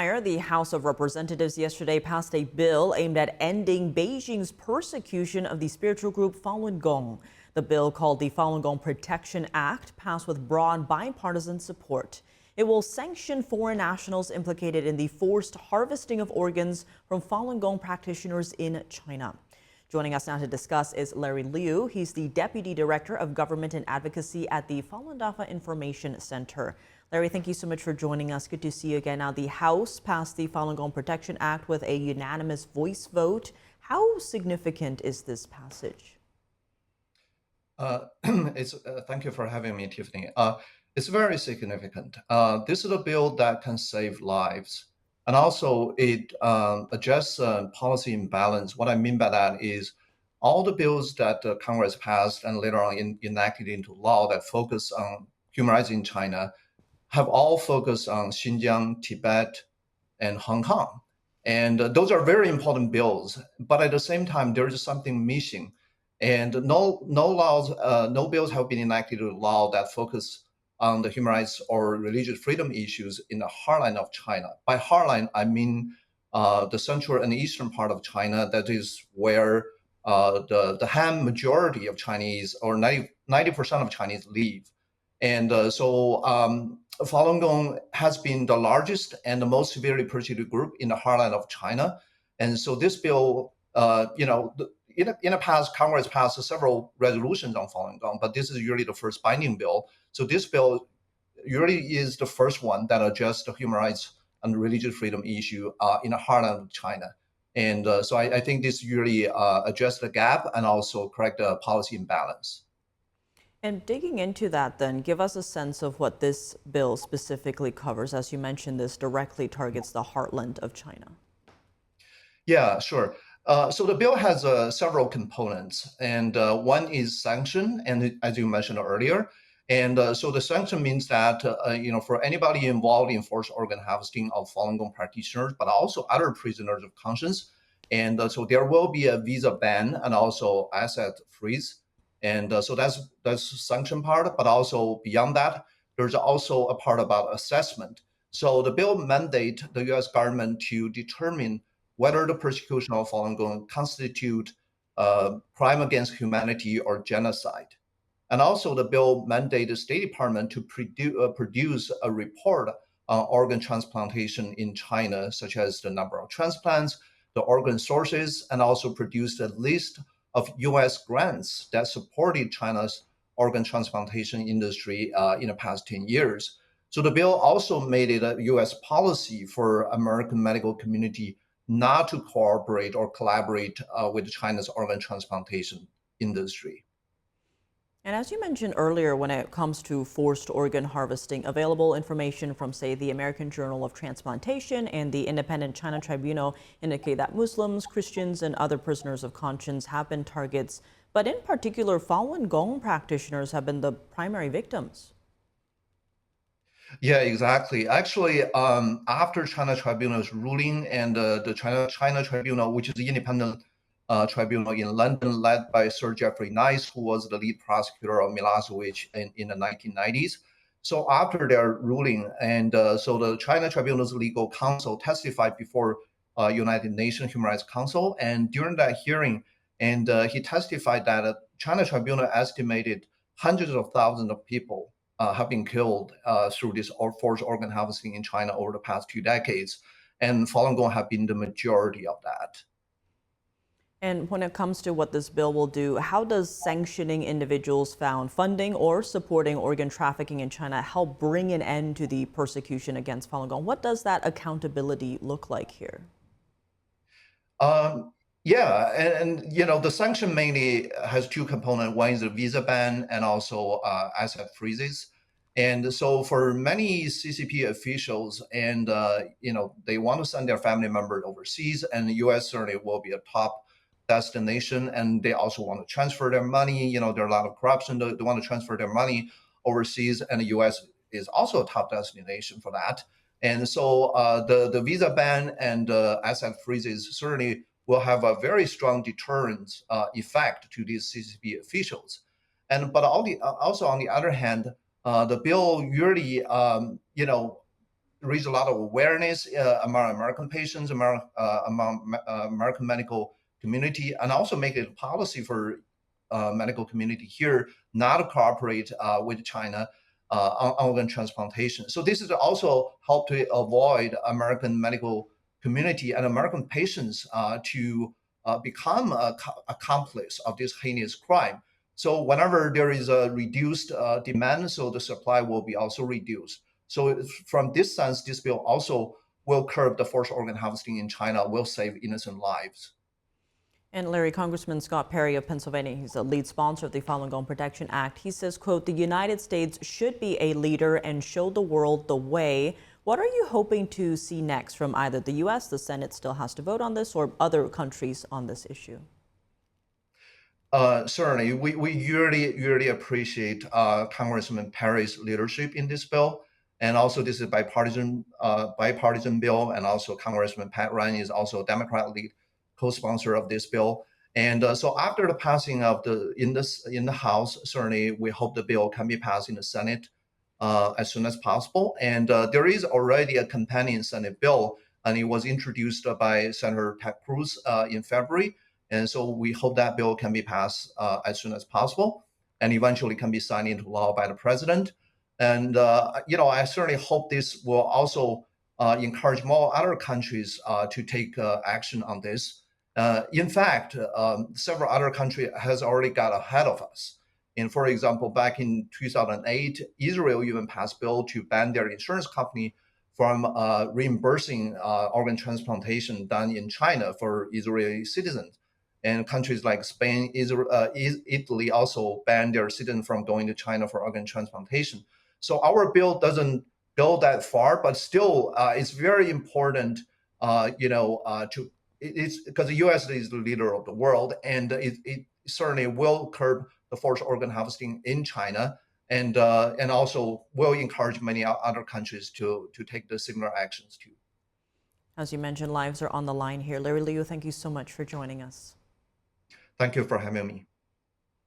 The House of Representatives yesterday passed a bill aimed at ending Beijing's persecution of the spiritual group Falun Gong. The bill, called the Falun Gong Protection Act, passed with broad bipartisan support. It will sanction foreign nationals implicated in the forced harvesting of organs from Falun Gong practitioners in China. Joining us now to discuss is Larry Liu. He's the Deputy Director of Government and Advocacy at the Falun Dafa Information Center. Larry, thank you so much for joining us. Good to see you again. Now, the House passed the Falun Gong Protection Act with a unanimous voice vote. How significant is this passage? Thank you for having me, Tiffany. It's very significant. This is a bill that can save lives. And also it adjusts policy imbalance. What I mean by that is all the bills that Congress passed and later on enacted into law that focus on human rights in China have all focused on Xinjiang, Tibet, and Hong Kong. And those are very important bills, but at the same time, there is something missing. And no bills have been enacted into law that focus on the human rights or religious freedom issues in the heartland of China. By heartland, I mean the central and eastern part of China. That is where the Han majority of Chinese, or 90% of Chinese, live. And so Falun Gong has been the largest and the most severely persecuted group in the heartland of China. And so this bill, in the past, Congress passed several resolutions on Falun Gong, but this is really the first binding bill. So this bill really is the first one that addresses the human rights and religious freedom issue in the heartland of China. And so I think this really addressed the gap and also correct the policy imbalance. And digging into that, then, give us a sense of what this bill specifically covers. As you mentioned, this directly targets the heartland of China. Yeah, sure. So the bill has several components, and one is sanction, and as you mentioned earlier. And so the sanction means that, for anybody involved in forced organ harvesting of Falun Gong practitioners, but also other prisoners of conscience. And so there will be a visa ban and also asset freeze. And so that's the sanction part, but also beyond that, there's also a part about assessment. So the bill mandates the U.S. government to determine whether the persecution of Falun Gong constitute crime against humanity or genocide. And also the bill mandates the State Department to produce a report on organ transplantation in China, such as the number of transplants, the organ sources, and also produce a list of U.S. grants that supported China's organ transplantation industry in the past 10 years. So the bill also made it a U.S. policy for American medical community not to cooperate or collaborate with China's organ transplantation industry. And as you mentioned earlier, when it comes to forced organ harvesting, available information from, say, the American Journal of Transplantation and the Independent China Tribunal indicate that Muslims, Christians, and other prisoners of conscience have been targets. But in particular, Falun Gong practitioners have been the primary victims. Yeah, exactly. Actually, after China Tribunal's ruling and the China Tribunal, which is the independent tribunal in London, led by Sir Geoffrey Nice, who was the lead prosecutor of Milosevic in the 1990s. So after their ruling, and so the China Tribunal's legal counsel testified before United Nations Human Rights Council, and during that hearing, and he testified that China Tribunal estimated hundreds of thousands of people have been killed through this forced organ harvesting in China over the past 2 decades, and Falun Gong have been the majority of that. And when it comes to what this bill will do, how does sanctioning individuals found funding or supporting organ trafficking in China help bring an end to the persecution against Falun Gong? What does that accountability look like here? Yeah, and the sanction mainly has two components. One is the visa ban and also asset freezes. And so for many CCP officials, and they want to send their family members overseas, and the U.S. certainly will be a top destination, and they also want to transfer their money. There are a lot of corruption. They want to transfer their money overseas, and the U.S. is also a top destination for that. And so the visa ban and asset freezes certainly will have a very strong deterrent effect to these CCP officials. But also on the other hand, the bill really raise a lot of awareness among American patients, among American medical community, and also make it a policy for medical community here not to cooperate with China on organ transplantation. So this is also help to avoid American medical community and American patients to become accomplice of this heinous crime. So whenever there is a reduced demand, so the supply will be also reduced. So from this sense, this bill also will curb the forced organ harvesting in China, will save innocent lives. And Larry, Congressman Scott Perry of Pennsylvania, he's a lead sponsor of the Falun Gong Protection Act. He says, quote, the United States should be a leader and show the world the way. What are you hoping to see next from either the U.S., the Senate still has to vote on this, or other countries on this issue? Certainly, we really appreciate Congressman Perry's leadership in this bill. And also, this is a bipartisan bill, and also Congressman Pat Ryan is also a Democrat lead co-sponsor of this bill. And so, after the passing of in the House, certainly we hope the bill can be passed in the Senate as soon as possible. And there is already a companion Senate bill, and it was introduced by Senator Ted Cruz in February. And so we hope that bill can be passed as soon as possible, and eventually can be signed into law by the president. And I certainly hope this will also encourage more other countries to take action on this. In fact, several other countries has already got ahead of us. And for example, back in 2008, Israel even passed a bill to ban their insurance company from reimbursing organ transplantation done in China for Israeli citizens. And countries like Spain, Israel, Italy also banned their citizens from going to China for organ transplantation. So our bill doesn't go that far, but still, it's very important, it's because the U.S. is the leader of the world, and it certainly will curb the forced organ harvesting in China, and also will encourage many other countries to take the similar actions too. As you mentioned, lives are on the line here. Larry Liu, thank you so much for joining us. Thank you for having me.